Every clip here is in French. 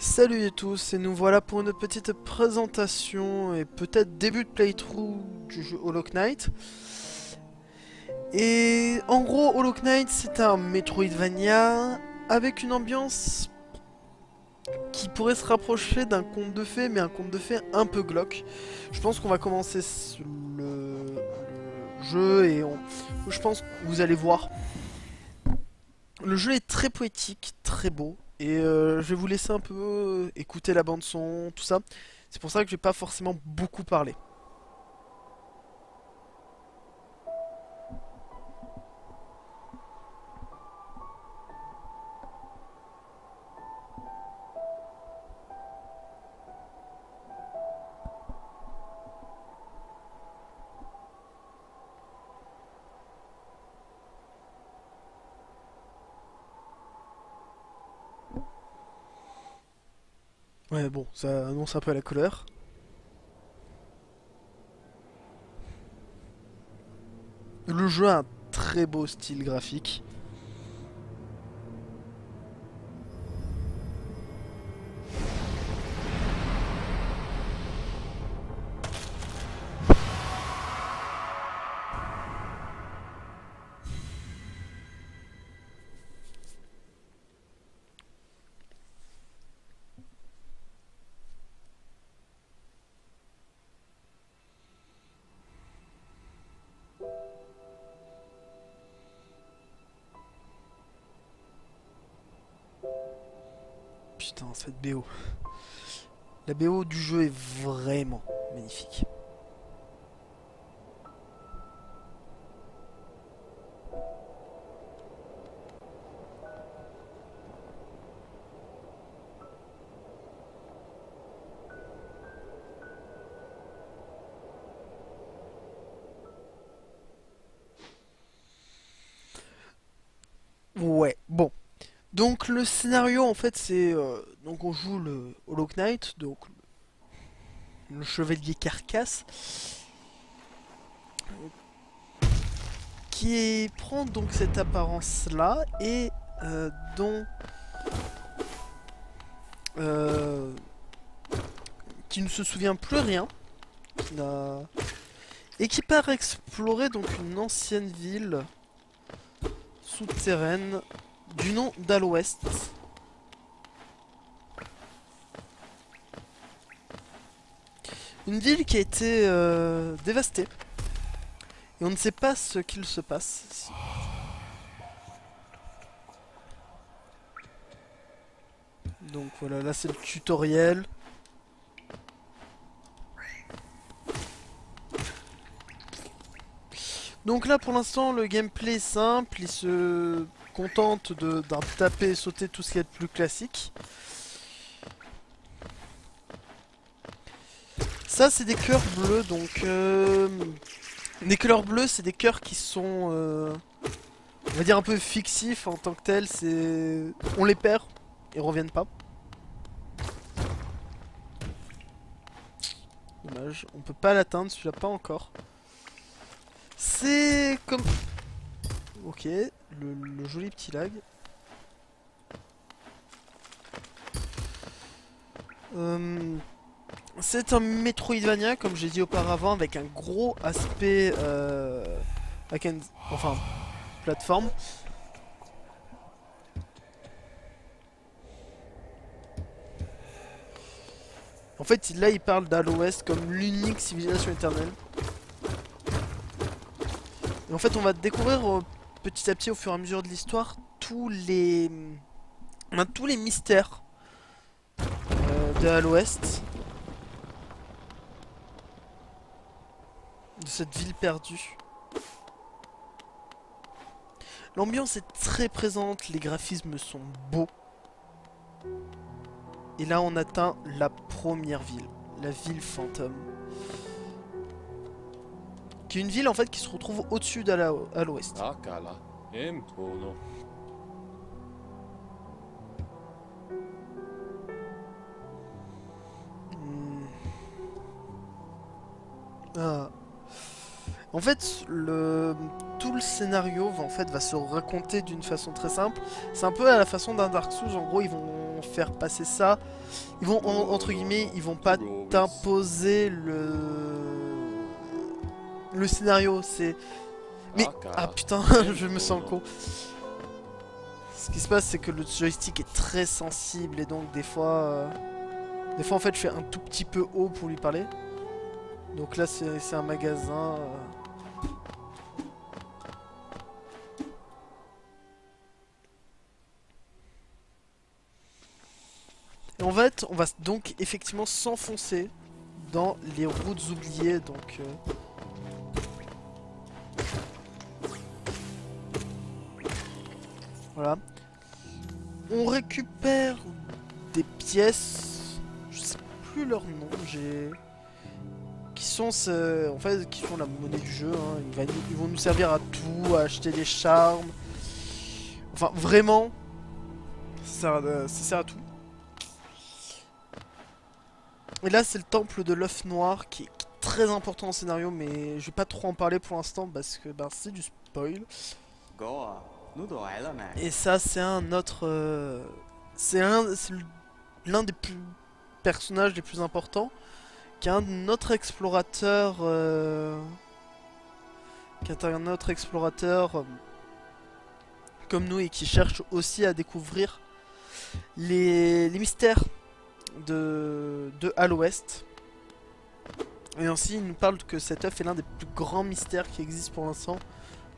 Salut à tous, et nous voilà pour une petite présentation et peut-être début de playthrough du jeu Hollow Knight. Et en gros, Hollow Knight c'est un Metroidvania avec une ambiance qui pourrait se rapprocher d'un conte de fées, mais un conte de fées un peu glauque. Je pense qu'on va commencer le jeu et je pense que vous allez voir. Le jeu est très poétique, très beau, et je vais vous laisser un peu écouter la bande son, tout ça. C'est pour ça que je vais pas forcément beaucoup parler. Ouais, bon, ça annonce un peu la couleur. Le jeu a un très beau style graphique. Putain, cette BO. La BO du jeu est vraiment magnifique. Ouais, bon. Donc le scénario en fait c'est donc on joue le Hollow Knight, donc le chevalier carcasse prend donc cette apparence là et dont euh, qui ne se souvient plus rien, qui n'a et qui part explorer donc une ancienne ville souterraine du nom d'Al-Ouest. Une ville qui a été dévastée. Et on ne sait pas ce qu'il se passe ici. Donc voilà, là c'est le tutoriel. Donc là pour l'instant le gameplay est simple, il se contente d'un taper et sauter, tout ce qu'il y a de plus classique. Ça c'est des cœurs bleus, donc des couleurs bleues c'est des cœurs qui sont on va dire un peu fictifs en tant que tels, on les perd, ils reviennent pas. Dommage, on peut pas l'atteindre, celui-là pas encore. C'est comme... Ok, le joli petit lag. C'est un Metroidvania, comme j'ai dit auparavant, avec un gros aspect enfin, plateforme. En fait, là, il parle d'Al-Ouest comme l'unique civilisation éternelle. Et en fait, on va découvrir petit à petit, au fur et à mesure de l'histoire, tous les mystères de Al-Ouest, de cette ville perdue. L'ambiance est très présente, les graphismes sont beaux. Et là, on atteint la première ville, la ville fantôme. Qui est une ville en fait qui se retrouve au-dessus à l'ouest. だから遠方の Hmm. Ah. En fait, tout le scénario va se raconter d'une façon très simple. C'est un peu à la façon d'un Dark Souls. En gros, ils vont vont faire passer ça. Ils vont, entre guillemets, ils vont pas t'imposer le scénario. C'est... Mais, ah putain, je me sens con. Ce qui se passe, c'est que le joystick est très sensible et donc des fois en fait, je fais un tout petit peu haut pour lui parler. Donc là, c'est un magasin. Et en fait, on va donc effectivement s'enfoncer dans les routes oubliées. Donc voilà. On récupère des pièces, je sais plus leur nom, qui sont en fait qui font la monnaie du jeu. Hein. Ils vont nous servir à tout, à acheter des charmes. Enfin vraiment, ça sert à tout. Et là c'est le temple de l'œuf noir qui est très important au scénario, mais je vais pas trop en parler pour l'instant parce que ben, c'est du spoil. Et ça c'est un autre... c'est l'un des personnages les plus importants, qui est un autre explorateur... comme nous et qui cherche aussi à découvrir les mystères de Hall West. Et ainsi il nous parle que cet œuf est l'un des plus grands mystères qui existent pour l'instant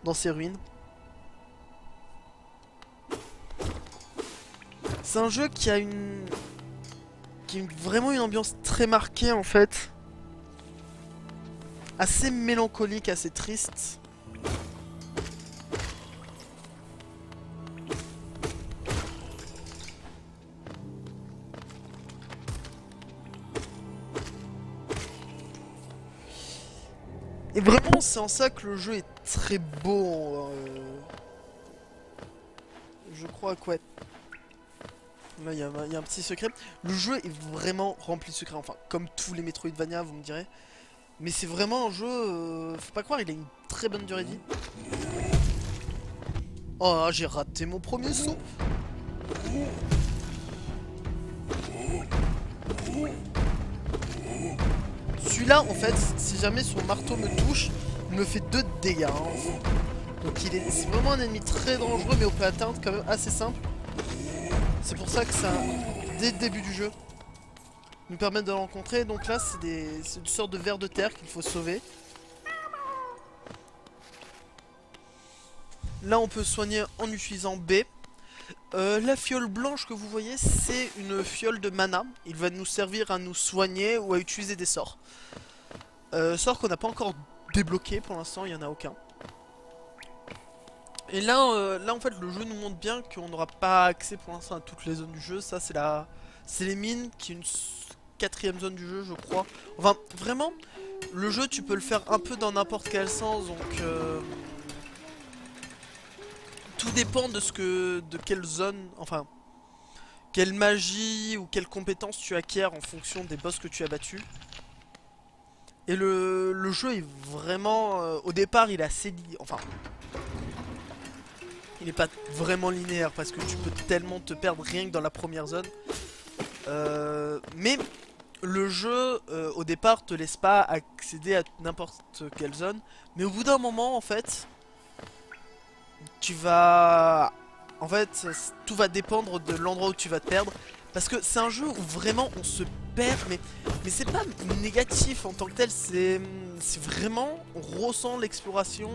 dans ces ruines. C'est un jeu qui a vraiment une ambiance très marquée en fait. Assez mélancolique, assez triste. Et vraiment, c'est en ça que le jeu est très beau. Je crois que ouais. Là, il y a un petit secret. Le jeu est vraiment rempli de secrets. Enfin, comme tous les Metroidvania, vous me direz. Mais c'est vraiment un jeu... faut pas croire, il a une très bonne durée de vie. Oh, j'ai raté mon premier saut. Celui-là, en fait, si jamais son marteau me touche, il me fait 2 de dégâts. Hein. Donc c'est vraiment un ennemi très dangereux, mais on peut atteindre quand même assez simple. C'est pour ça que ça, dès le début du jeu, nous permet de le rencontrer. Donc là, c'est une sorte de ver de terre qu'il faut sauver. Là, on peut soigner en utilisant B. La fiole blanche que vous voyez, c'est une fiole de mana. Il va nous servir à nous soigner ou à utiliser des sorts. Sorts qu'on n'a pas encore débloqués pour l'instant, il n'y en a aucun. Et là, en fait, le jeu nous montre bien qu'on n'aura pas accès pour l'instant à toutes les zones du jeu. Ça, c'est les mines, qui est une 4ème zone du jeu, je crois. Enfin, vraiment, le jeu, tu peux le faire un peu dans n'importe quel sens, donc... tout dépend de quelle zone, enfin, quelle magie ou quelle compétence tu acquiers en fonction des boss que tu as battus. Et le jeu est vraiment... au départ, il est assez... Enfin... il n'est pas vraiment linéaire parce que tu peux tellement te perdre rien que dans la première zone. Mais le jeu, au départ, te laisse pas accéder à n'importe quelle zone. Mais au bout d'un moment, en fait... tu vas... En fait, tout va dépendre de l'endroit où tu vas te perdre. Parce que c'est un jeu où vraiment on se perd, mais c'est pas négatif en tant que tel. C'est vraiment... on ressent l'exploration.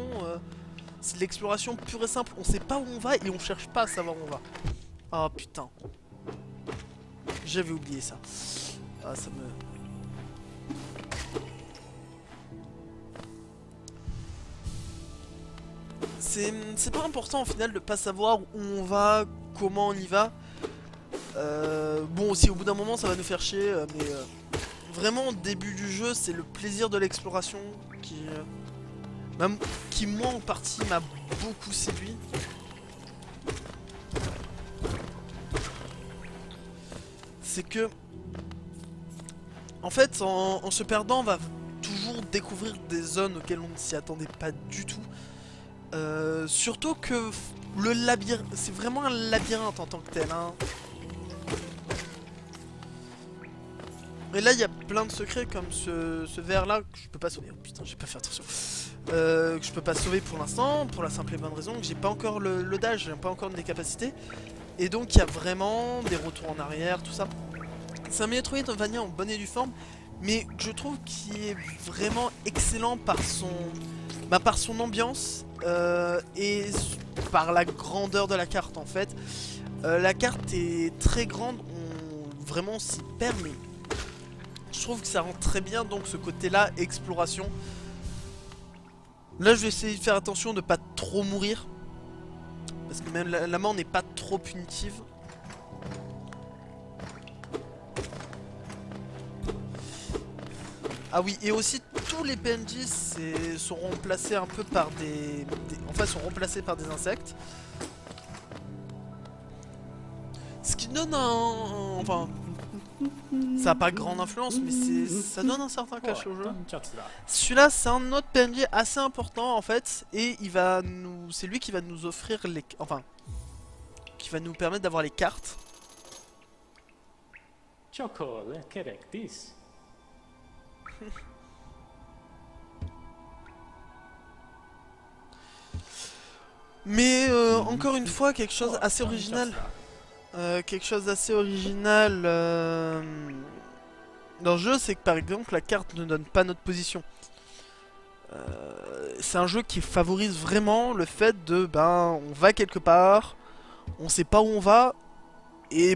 C'est de l'exploration pure et simple. On sait pas où on va et on cherche pas à savoir où on va. Oh putain. J'avais oublié ça. Ah, ça me... c'est pas important au final de pas savoir où on va, comment on y va. Bon, aussi au bout d'un moment ça va nous faire chier, mais vraiment au début du jeu c'est le plaisir de l'exploration qui moi en partie m'a beaucoup séduit. C'est que en fait en se perdant on va toujours découvrir des zones auxquelles on ne s'y attendait pas du tout. Surtout que le labyrinthe, c'est vraiment un labyrinthe en tant que tel, hein. Et là, il y a plein de secrets comme ce verre-là que je peux pas sauver. Oh, putain, j'ai pas fait attention. Que je peux pas sauver pour l'instant, pour la simple et bonne raison que j'ai pas encore le dash, j'ai pas encore des capacités. Et donc, il y a vraiment des retours en arrière, tout ça. C'est un Metroidvania en bonne et due forme, mais que je trouve qui est vraiment excellent par son ambiance et par la grandeur de la carte en fait. La carte est très grande, vraiment on s'y perd, mais je trouve que ça rend très bien donc ce côté-là, exploration. Là je vais essayer de faire attention de pas trop mourir, parce que même la mort n'est pas trop punitive. Ah oui, et aussi tous les PNJ sont remplacés un peu par enfin, sont remplacés par des insectes. Ce qui donne enfin, ça n'a pas grande influence, mais ça donne un certain cachet au jeu. Celui-là, c'est un autre PNJ assez important en fait, et c'est lui qui va nous offrir les, enfin, qui va nous permettre d'avoir les cartes. Mais encore une fois, quelque chose assez original. Dans le jeu, c'est que par exemple la carte ne donne pas notre position. C'est un jeu qui favorise vraiment le fait de on va quelque part, on sait pas où on va, et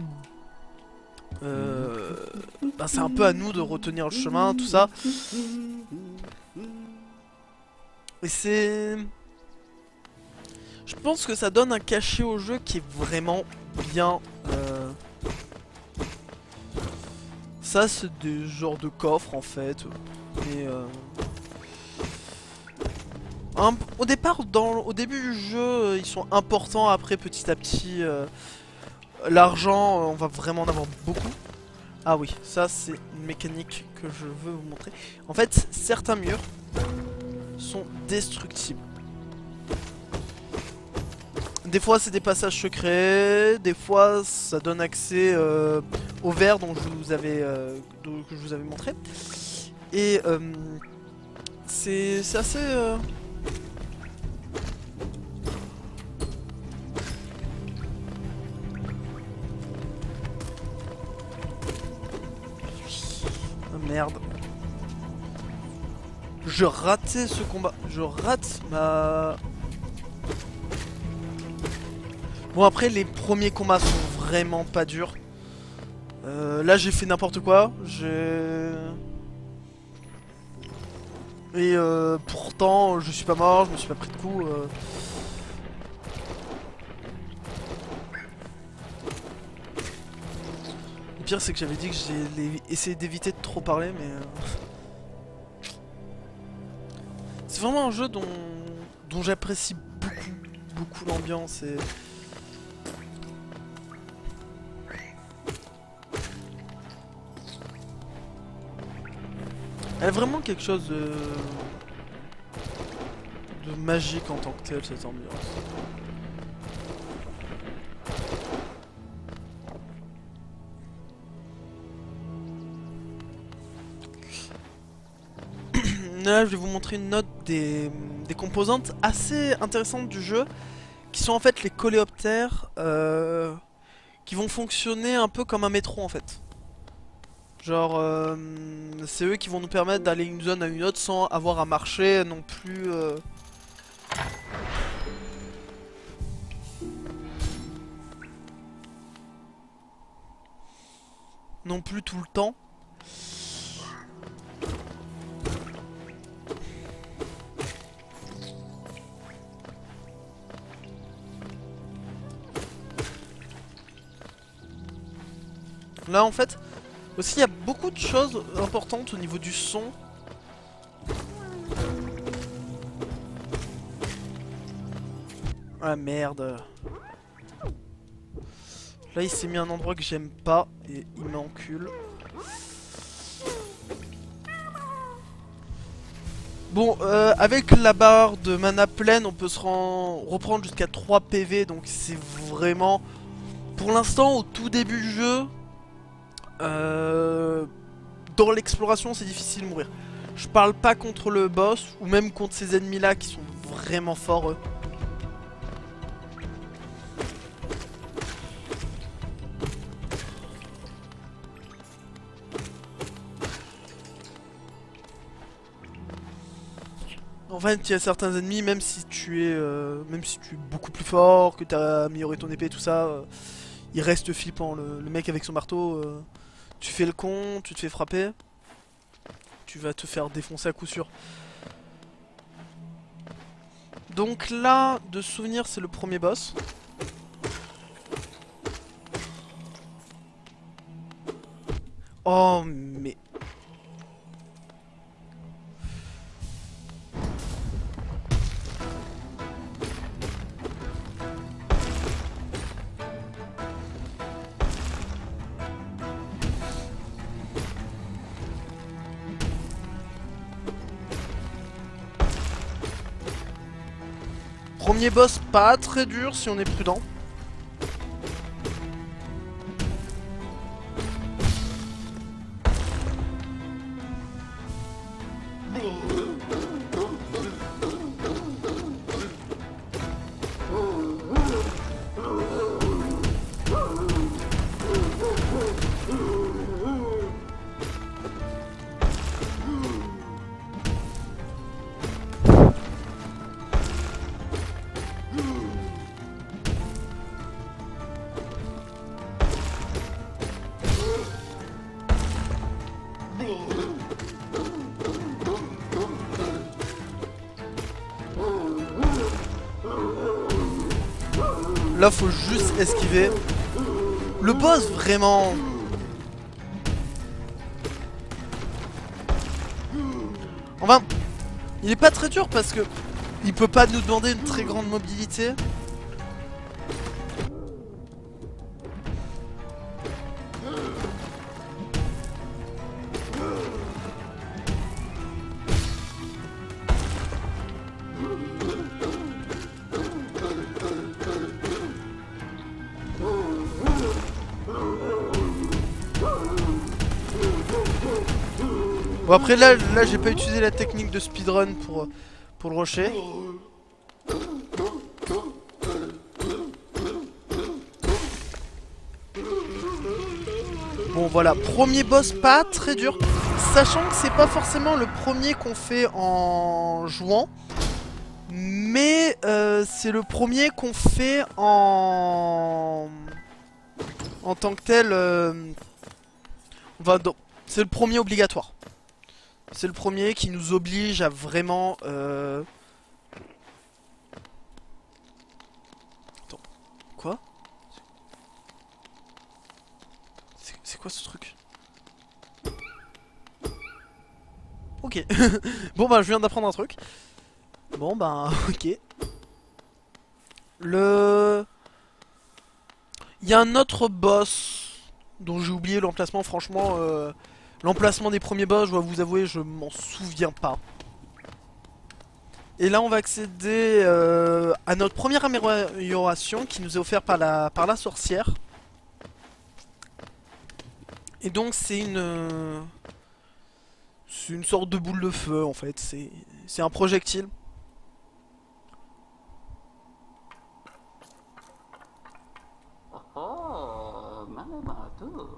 c'est un peu à nous de retenir le chemin, tout ça. Et c'est... Je pense que ça donne un cachet au jeu qui est vraiment bien. Ça, c'est des genres de coffres en fait. Mais au départ, au début du jeu, ils sont importants. Après, petit à petit, l'argent, on va vraiment en avoir beaucoup. Ah oui, ça c'est une mécanique que je veux vous montrer. En fait, certains murs sont destructibles. Des fois c'est des passages secrets, des fois ça donne accès au verre dont que je vous avais montré. Et c'est assez... Oh merde. Je ratais ce combat. Je rate ma... Bon après les premiers combats sont vraiment pas durs. Là j'ai fait n'importe quoi. Et pourtant je suis pas mort, je me suis pas pris de coup. Le pire c'est que j'avais dit que j'ai essayé d'éviter de trop parler mais... C'est vraiment un jeu dont j'apprécie beaucoup l'ambiance et... Elle a vraiment quelque chose de magique en tant que tel, cette ambiance. Là, je vais vous montrer une note des composantes assez intéressantes du jeu, qui sont en fait les coléoptères, qui vont fonctionner un peu comme un métro en fait. Genre, c'est eux qui vont nous permettre d'aller d'une zone à une autre sans avoir à marcher non plus. Non plus tout le temps. Là en fait, aussi il y a beaucoup de choses importantes au niveau du son. Ah merde. Là il s'est mis un endroit que j'aime pas et il m'encule. Bon, avec la barre de mana pleine, on peut se reprendre jusqu'à 3 PV, donc c'est vraiment... Pour l'instant, au tout début du jeu, dans l'exploration c'est difficile de mourir. Je parle pas contre le boss ou même contre ces ennemis là qui sont vraiment forts eux. En fait, il y a certains ennemis, même si tu es beaucoup plus fort, que tu as amélioré ton épée, tout ça, il reste flippant. Le mec avec son marteau, tu fais le con, tu te fais frapper, tu vas te faire défoncer à coup sûr. Donc là, de souvenir, c'est le premier boss. Oh, mais... Premier boss pas très dur si on est prudent. Là faut juste esquiver. Le boss vraiment... Enfin, il est pas très dur parce que il peut pas nous demander une très grande mobilité. Bon après là j'ai pas utilisé la technique de speedrun pour le rusher. Bon voilà, premier boss pas très dur. Sachant que c'est pas forcément le premier qu'on fait en jouant. Mais c'est le premier qu'on fait en tant que tel. C'est le premier obligatoire. C'est le premier qui nous oblige à vraiment... Attends, quoi? C'est quoi ce truc? Ok. Bon bah je viens d'apprendre un truc. Bon bah ok. Il y a un autre boss dont j'ai oublié l'emplacement, franchement... L'emplacement des premiers boss, je dois vous avouer, je m'en souviens pas. Et là, on va accéder à notre première amélioration qui nous est offerte par la sorcière. Et donc, c'est une sorte de boule de feu, en fait. C'est un projectile. Oh, maman, tout.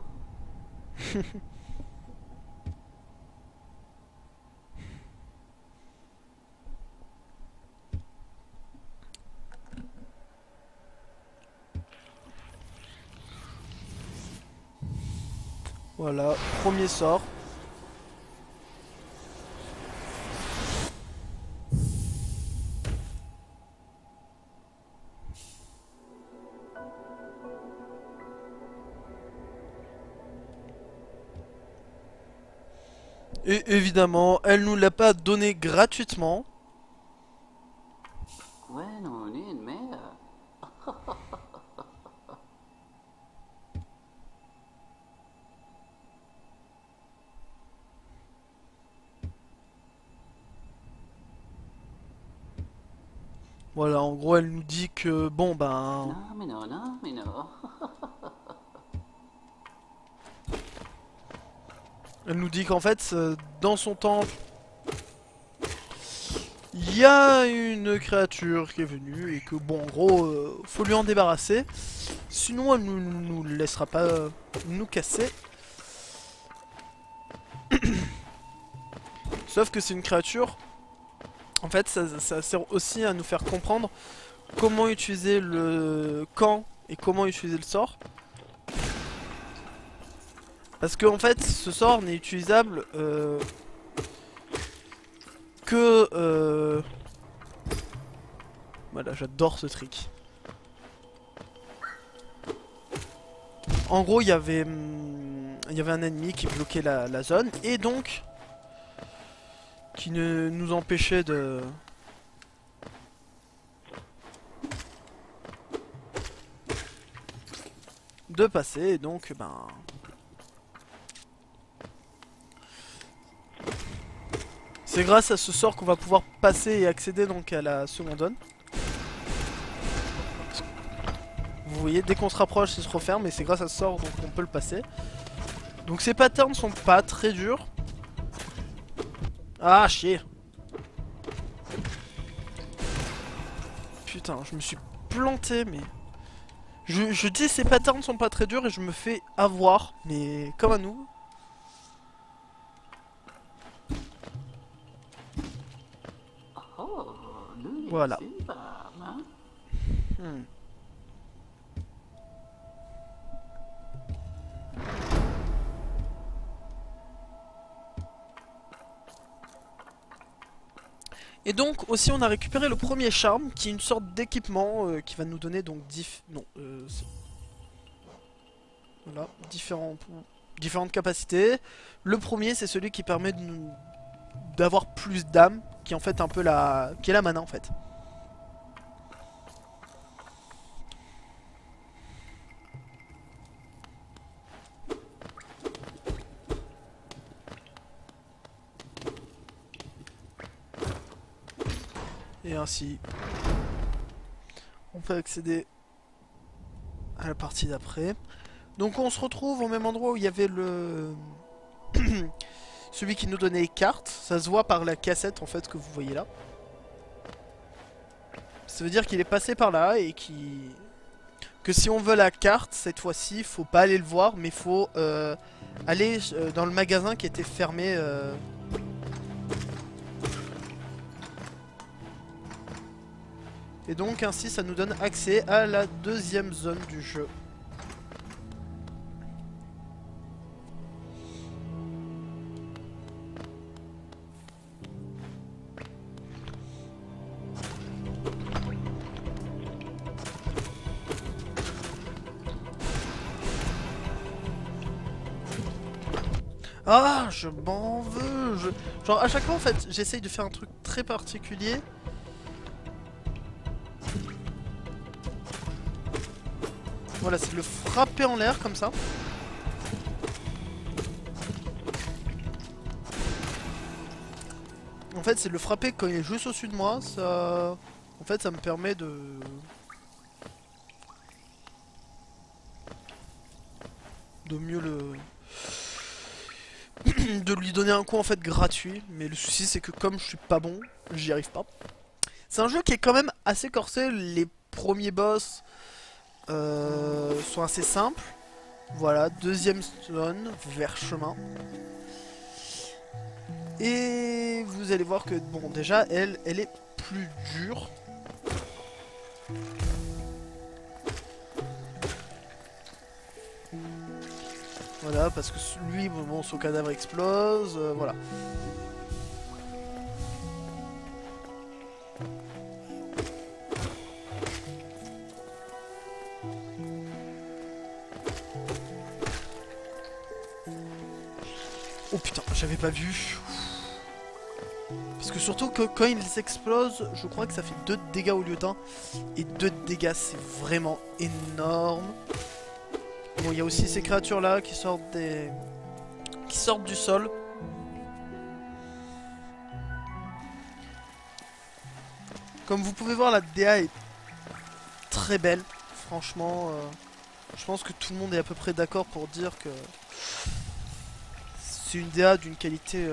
Voilà, premier sort. Et évidemment, elle nous l'a pas donné gratuitement. Ouais, non, mais... Voilà, en gros, elle nous dit que, bon, ben... Non, mais non, non, mais non. Elle nous dit qu'en fait, dans son temple, il y a une créature qui est venue et que bon, en gros, faut lui en débarrasser. Sinon, elle nous laissera pas nous casser. Sauf que c'est une créature. En fait, ça sert aussi à nous faire comprendre comment utiliser le camp et comment utiliser le sort. Parce que en fait, ce sort n'est utilisable que... Voilà, j'adore ce trick. En gros, il y avait un ennemi qui bloquait la zone et donc qui ne nous empêchait de passer. Et donc, ben, c'est grâce à ce sort qu'on va pouvoir passer et accéder donc à la seconde zone. Vous voyez, dès qu'on se rapproche, il se referme et c'est grâce à ce sort donc on peut le passer. Donc ces patterns sont pas très durs. Ah, chier. Putain, je me suis planté, mais... Je dis ces patterns sont pas très durs et je me fais avoir, mais comme un noob. Oh, lui, Voilà. super, hein? Hmm. Et donc aussi on a récupéré le premier charme qui est une sorte d'équipement qui va nous donner donc voilà, différentes capacités. Le premier c'est celui qui permet d'avoir plus d'âme, qui est en fait un peu qui est la mana en fait. Et ainsi, on peut accéder à la partie d'après. Donc on se retrouve au même endroit où il y avait le... celui qui nous donnait les cartes. Ça se voit par la cassette en fait que vous voyez là. Ça veut dire qu'il est passé par là et que si on veut la carte, cette fois-ci, faut pas aller le voir, mais faut aller dans le magasin qui était fermé... Et donc ainsi ça nous donne accès à la deuxième zone du jeu. Ah, je m'en veux. Genre à chaque fois en fait j'essaye de faire un truc très particulier. Voilà, c'est de le frapper en l'air comme ça. En fait, c'est de le frapper quand il est juste au-dessus de moi. Ça... En fait, ça me permet de mieux le... de lui donner un coup en fait gratuit. Mais le souci, c'est que comme je suis pas bon, j'y arrive pas. C'est un jeu qui est quand même assez corsé. Les premiers boss sont assez simples. Voilà, deuxième zone, vers chemin. Et vous allez voir que, bon, déjà, elle est plus dure. Voilà, parce que lui, bon, son cadavre explose, voilà. Oh putain, j'avais pas vu. Parce que surtout que quand ils explosent, je crois que ça fait 2 dégâts au lieu d'un. Et 2 dégâts, c'est vraiment énorme. Bon, il y a aussi ces créatures là qui sortent du sol. Comme vous pouvez voir, la DA est très belle. Franchement, je pense que tout le monde est à peu près d'accord pour dire que c'est une DA d'une qualité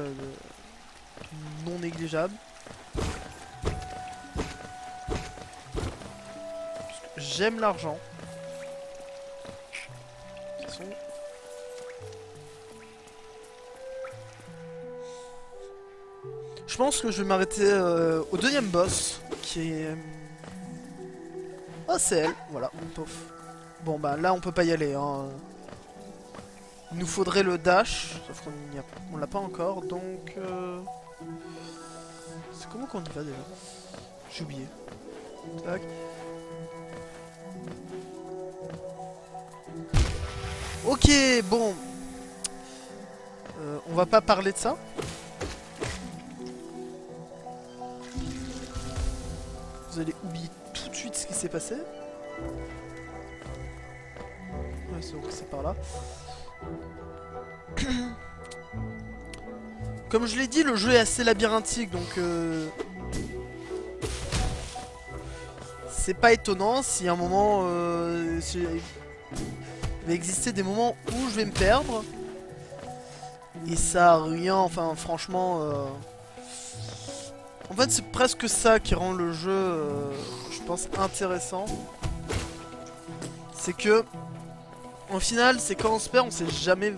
non négligeable. J'aime l'argent. De toute façon. Je pense que je vais m'arrêter au deuxième boss, qui est... Ah, c'est elle, voilà, pof. Bon bah là on peut pas y aller, hein. Il nous faudrait le dash, sauf qu'on l'a pas encore, donc... C'est comment qu'on y va déjà? J'ai oublié. Tac. Ok, bon. On va pas parler de ça. Vous allez oublier tout de suite ce qui s'est passé. Ouais, c'est par là. Comme je l'ai dit, le jeu est assez labyrinthique, donc c'est pas étonnant si à un moment il va exister des moments où je vais me perdre. Et ça a rien, enfin franchement en fait c'est presque ça qui rend le jeu je pense intéressant. C'est que au final c'est quand on se perd on sait jamais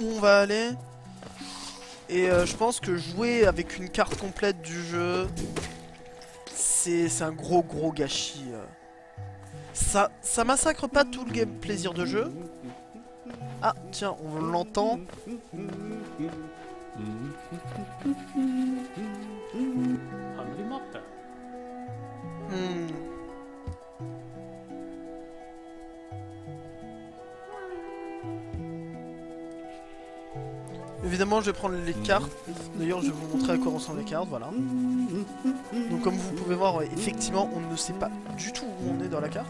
où on va aller. Et je pense que jouer avec une carte complète du jeu c'est un gros gâchis. Ça massacre pas tout le plaisir de jeu. Ah tiens on l'entend. Évidemment je vais prendre les cartes. D'ailleurs je vais vous montrer à quoi ressemblent les cartes, voilà. Donc comme vous pouvez voir, ouais, effectivement on ne sait pas du tout où on est dans la carte.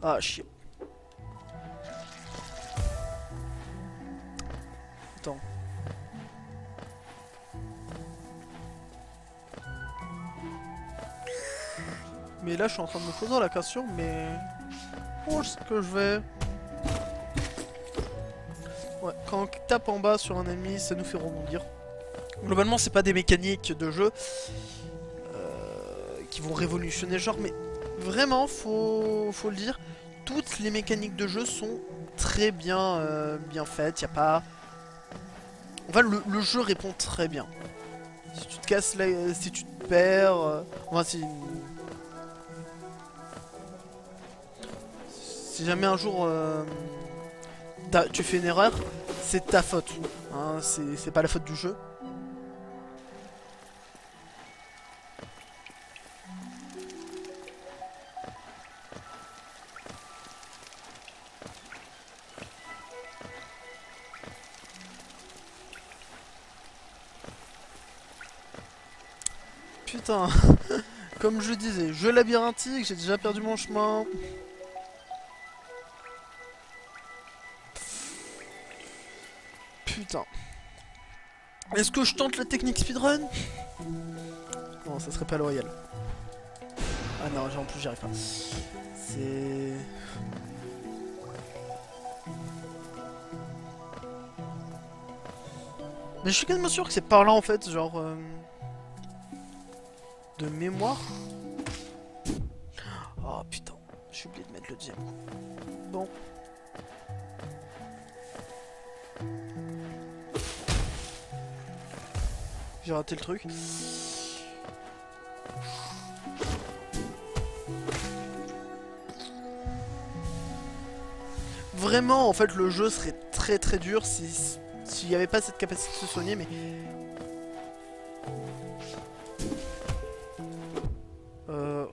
Ah chier. Attends. Mais là je suis en train de me poser la question, mais... Où est-ce que je vais? Ouais, quand on tape en bas sur un ennemi, ça nous fait rebondir. Globalement c'est pas des mécaniques de jeu qui vont révolutionner le genre, mais vraiment faut le dire, toutes les mécaniques de jeu sont très bien, bien faites, y a pas... Enfin le jeu répond très bien. Si tu te casses la... si tu te perds... Enfin si jamais un jour tu fais une erreur, c'est ta faute. Hein, c'est pas la faute du jeu. Putain, comme je disais, jeu labyrinthique, j'ai déjà perdu mon chemin. Putain. Est-ce que je tente la technique speedrun? Non, ça serait pas loyal. Ah non, en plus j'y arrive pas. C'est... Mais je suis quasiment sûr que c'est par là en fait, genre... De mémoire. Oh putain, j'ai oublié de mettre le deuxième. Bon. J'ai raté le truc. Vraiment, en fait, le jeu serait très dur s'il n'y avait pas cette capacité de se soigner, mais...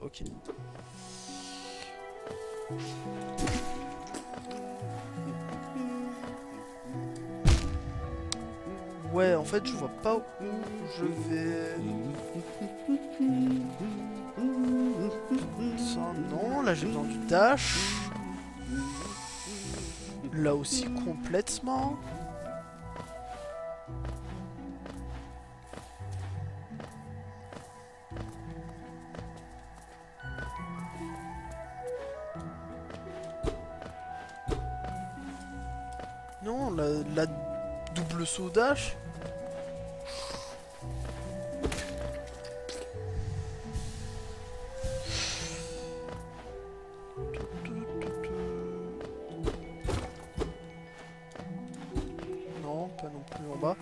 Ok. Ouais, en fait, je vois pas où je vais... Ça, non, là j'ai besoin du dash. Là aussi complètement. Non, la double saut dash. Non, pas non plus en bas.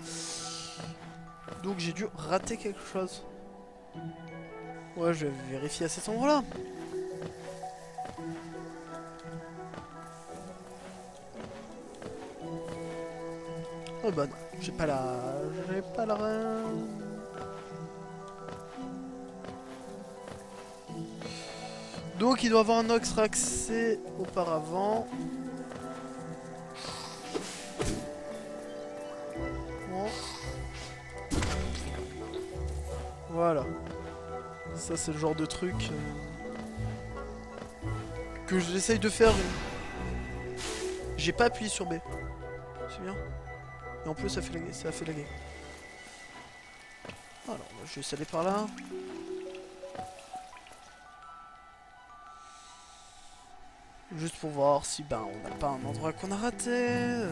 Donc j'ai dû rater quelque chose. Ouais, je vais vérifier à cet endroit-là. Oh bah non, j'ai pas la... J'ai pas la... Donc il doit avoir un autre accès auparavant. Bon. Voilà. Ça c'est le genre de truc que j'essaye de faire. J'ai pas appuyé sur B. C'est bien. Et en plus ça fait laguer, ça a fait laguer. Alors je vais essayer d'aller par là. Juste pour voir si ben on n'a pas un endroit qu'on a raté.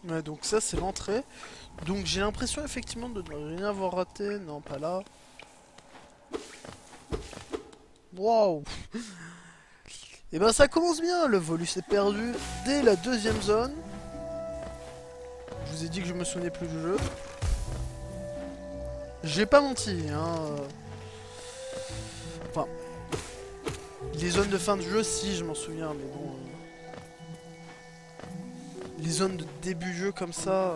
Ouais, donc ça c'est l'entrée. Donc j'ai l'impression effectivement de ne rien avoir raté. Non, pas là. Waouh. Et ben ça commence bien, le Volus est perdu dès la deuxième zone. Je vous ai dit que je me souvenais plus du jeu. J'ai pas menti, hein. Enfin, les zones de fin de jeu, si je m'en souviens, mais bon. Les zones de début jeu comme ça.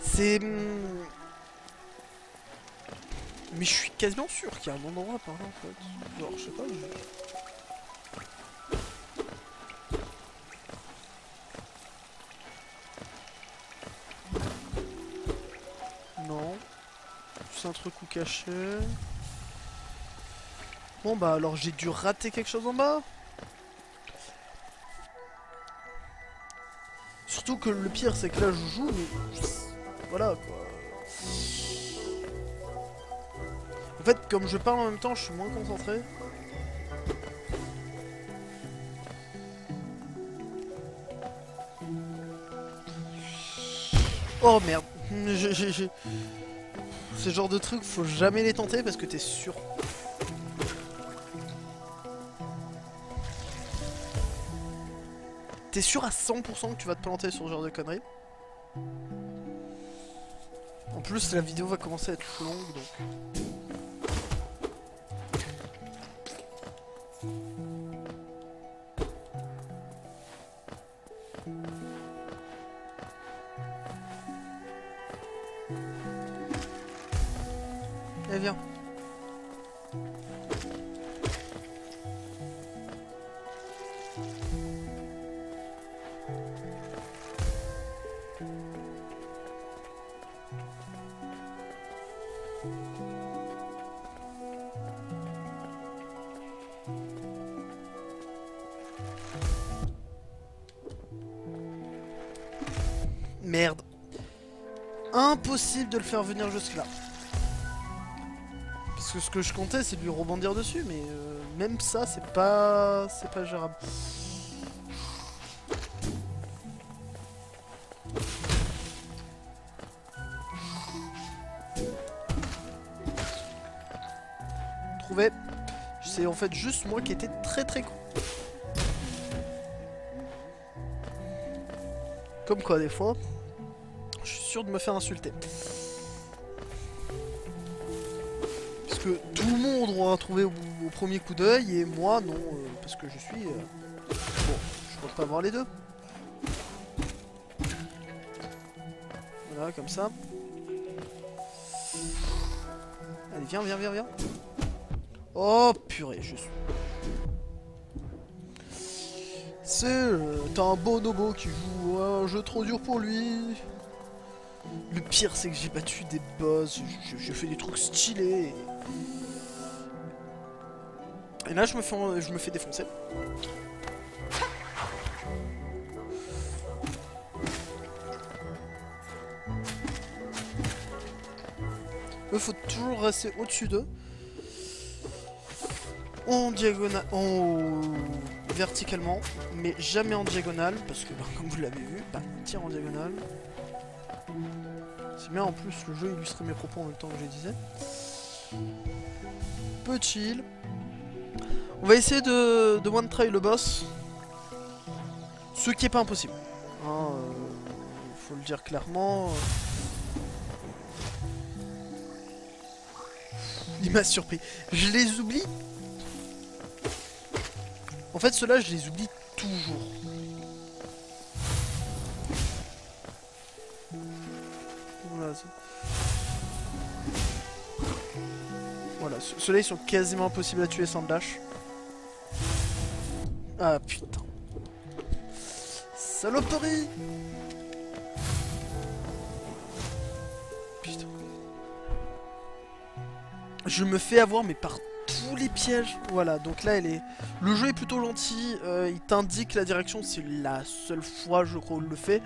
C'est... Mais je suis quasiment sûr qu'il y a un endroit par là en fait. Genre, je sais pas. Non. C'est un truc où caché. Bon bah alors j'ai dû rater quelque chose en bas. Surtout que le pire c'est que là je joue mais... Voilà quoi. En fait comme je parle en même temps je suis moins concentré. Oh merde. Ce genre de truc faut jamais les tenter parce que t'es sûr. T'es sûr à 100% que tu vas te planter sur ce genre de conneries. En plus la vidéo va commencer à être longue donc... Eh viens. Merde. Impossible de le faire venir jusque là. Parce que ce que je comptais c'est de lui rebondir dessus mais même ça c'est pas gérable. trouvais. C'est en fait juste moi qui étais très très con. Comme quoi des fois, je suis sûr de me faire insulter. Parce que tout le monde aura trouvé au premier coup d'œil et moi non, parce que je suis... Bon, je compte pas avoir les deux. Voilà, comme ça. Allez, viens, viens, viens, viens. Oh purée, je suis... C'est un bonobo qui joue un jeu trop dur pour lui. Le pire c'est que j'ai battu des boss, j'ai fait des trucs stylés. Et là je me fais défoncer. Il faut toujours rester au-dessus d'eux. En diagonale, verticalement, mais jamais en diagonale, parce que comme vous l'avez vu, tire en diagonale. C'est bien, en plus le jeu illustrait mes propos en même temps que je les disais. Peu chill. On va essayer de one try le boss. Ce qui est pas impossible. Hein, faut le dire clairement. Il m'a surpris. Je les oublie. En fait, ceux-là, je les oublie toujours. Voilà, ceux-là, ils sont quasiment impossibles à tuer sans dash. Ah, putain. Saloperie! Putain. Je me fais avoir, mais par tous les pièges. Voilà, donc là, le jeu est plutôt gentil. Il t'indique la direction. C'est la seule fois, je crois, où il le fait.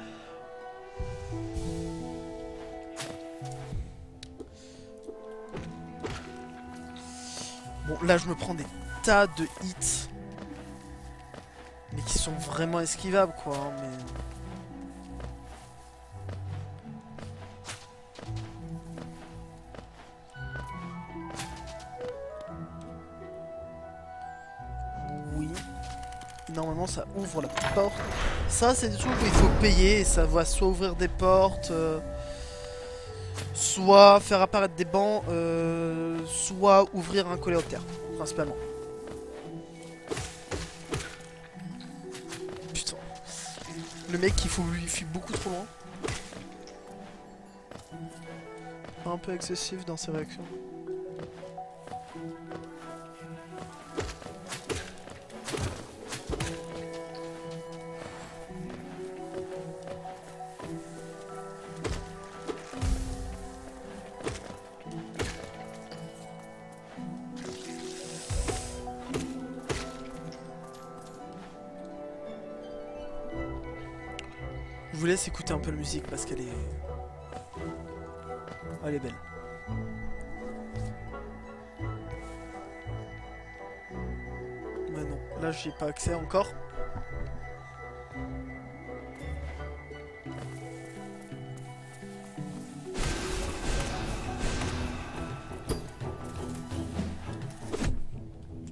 Bon, là, je me prends des tas de hits. Mais qui sont vraiment esquivables, quoi. Hein, mais... oui. Normalement, ça ouvre la porte. Ça, c'est des trucs où il faut payer. Et ça va soit ouvrir des portes... soit faire apparaître des bancs, soit ouvrir un coléoptère, principalement. Putain. Le mec, il fuit beaucoup trop loin. Un peu excessif dans ses réactions. Je vous laisse écouter un peu la musique parce qu'elle est... elle est belle. Mais non, là j'y ai pas accès encore.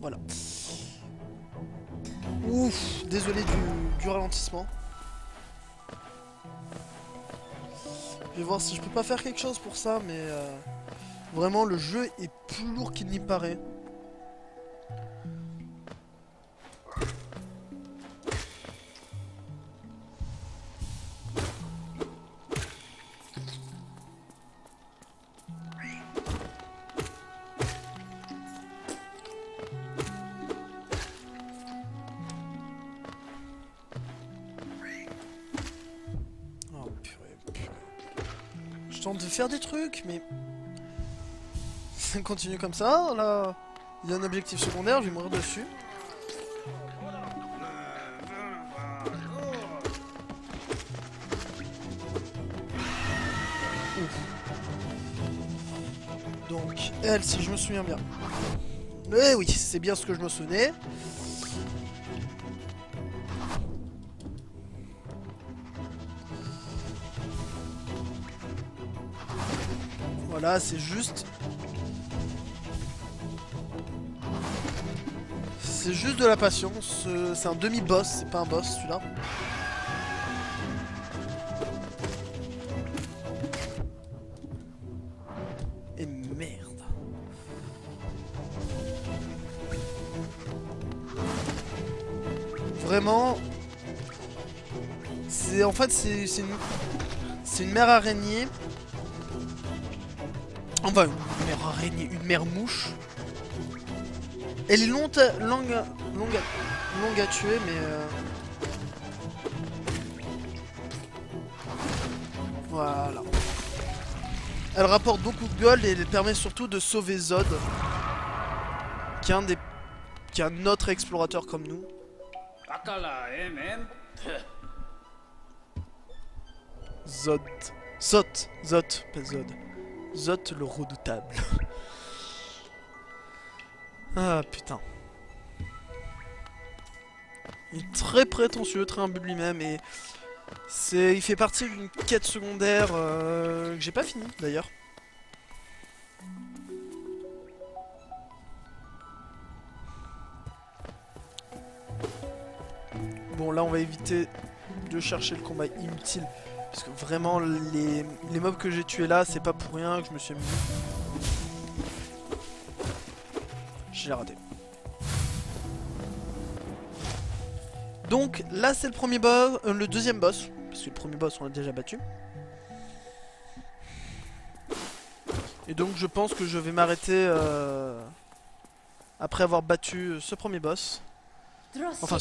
Voilà. Ouf, désolé du ralentissement. Je vais voir si je peux pas faire quelque chose pour ça, mais vraiment le jeu est plus lourd qu'il n'y paraît. Je tente de faire des trucs, mais ça continue comme ça. Là, il y a un objectif secondaire, je vais mourir dessus. Ouf. Donc, elle, si je me souviens bien. Eh oui, c'est bien ce que je me souvenais. Voilà, c'est juste. C'est juste de la patience. C'est un demi-boss, c'est pas un boss celui-là. Et merde. Vraiment. C'est en fait c'est une mère araignée. Enfin une mère araignée, une mère mouche. Elle est longue à tuer, mais voilà. Elle rapporte beaucoup de gold et elle permet surtout de sauver Zod, qui est un autre explorateur comme nous. Zod, pas Zod. Zod le redoutable. Ah putain. Il est très prétentieux, très imbu de lui-même et il fait partie d'une quête secondaire que j'ai pas fini d'ailleurs. Bon là on va éviter de chercher le combat inutile parce que vraiment les mobs que j'ai tués là c'est pas pour rien que je me suis mis. J'ai raté. Donc là c'est le premier boss, le deuxième boss, parce que le premier boss on l'a déjà battu. Et donc je pense que je vais m'arrêter après avoir battu ce premier boss. Enfin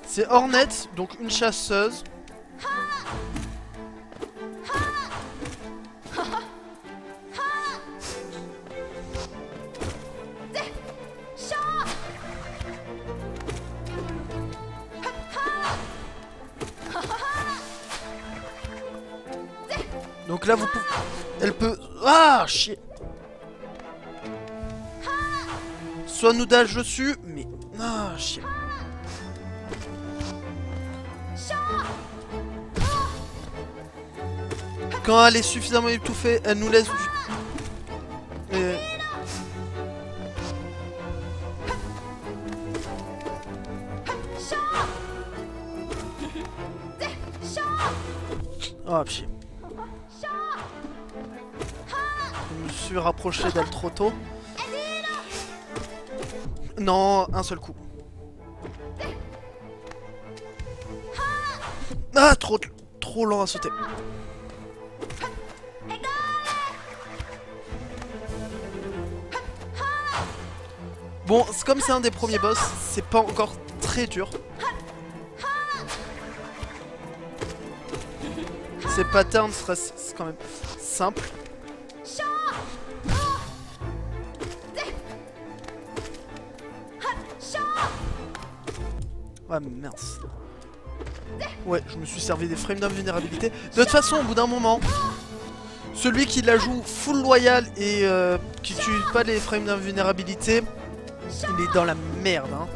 c'est Hornet, donc une chasseuse. Donc là vous pouvez... Elle peut... Ah chier. Soit nous dash dessus, mais... Ah chier. Quand elle est suffisamment étouffée, elle nous laisse du... Et... Oh chier. Je me suis rapproché d'elle trop tôt. Non, un seul coup. Ah, trop lent à sauter. Bon, comme c'est un des premiers boss, c'est pas encore très dur. Ces patterns c'est quand même simple. Ouais, mince. Ouais, je me suis servi des frames d'invulnérabilité. De toute façon, au bout d'un moment, celui qui la joue full loyal et qui tue pas les frames d'invulnérabilité, il est dans la merde, hein.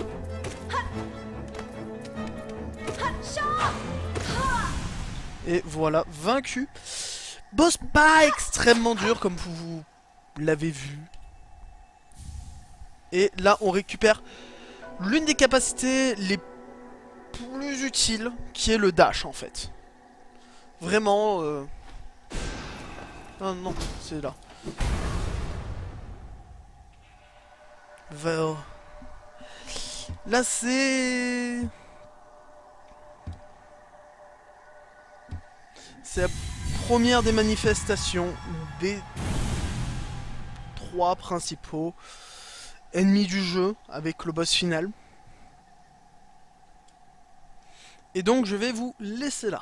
Et voilà, vaincu. Boss pas extrêmement dur, comme vous l'avez vu. Et là, on récupère l'une des capacités les plus utiles, qui est le dash, en fait. Vraiment... Ah non, c'est là. Là, c'est... C'est la première des manifestations des 3 principaux ennemis du jeu avec le boss final. Et donc je vais vous laisser là.